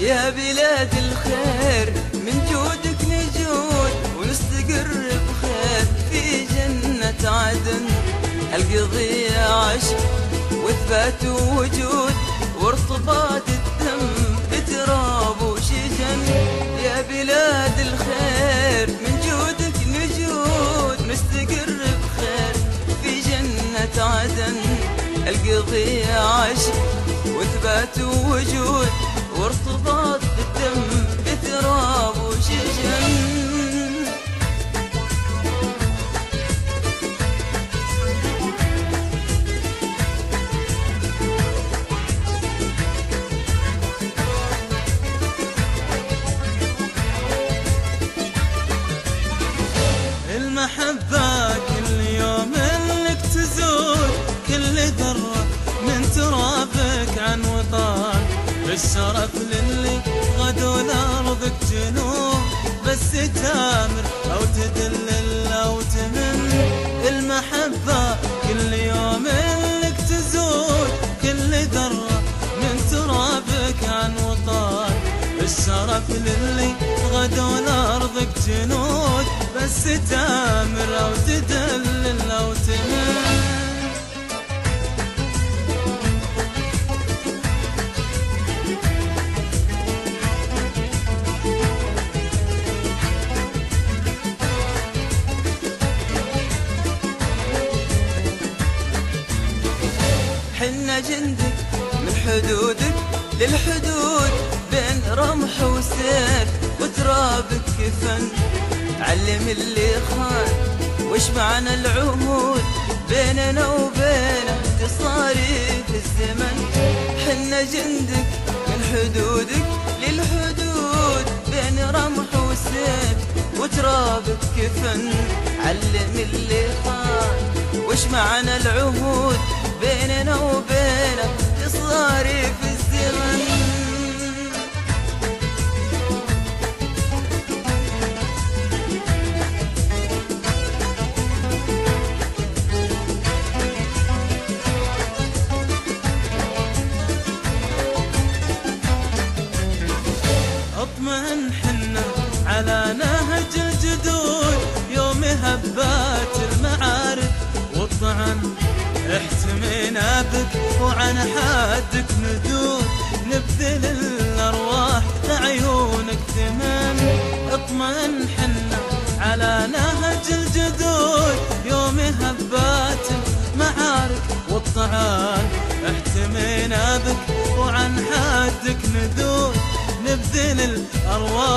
يا بلاد الخير من جودك نجود ونستقر بخير في جنة عدن. القضية عشق وثبات وجود وارتباط الدم بتراب وشجن. يا بلاد الخير من جودك نجود نستقر بخير في جنة عدن. القضية عشق وثبات وجود وارتباط بالدم بتراب وشجن. المحبة كل يوم لك تزول، كل ذرة من ترابك عن وطن. الشرف للي غدو لأرضك جنوب بس تامر أو تدلل أو تمن. المحبة كل يوم لك تزول، كل ذرة من ترابك عن وطن. الشرف للي غدو لأرضك جنود بس تامر أو تدلل أو تمن. حنا جندك من حدودك للحدود بين رمح وسيف وترابك كفن. علم اللي خان وش معنى العهود بيننا وبينه تصاريف الزمن. حنا جندك من حدودك للحدود بين رمح وسيف وترابك كفن. علم اللي خان وش معنى العهود بيننا وبينه تصاريف الزمن. اطمئن حنا على نهج الجدود يوم هبات المعارك والطعن. احتمينا بك وعن حدك ندود نبذل الأرواح لعيونك ثمن. اطمئن حنا على نهج الجدود يوم هبات المعارك والطعن. احتمينا بك وعن حدك ندود نبذل الأرواح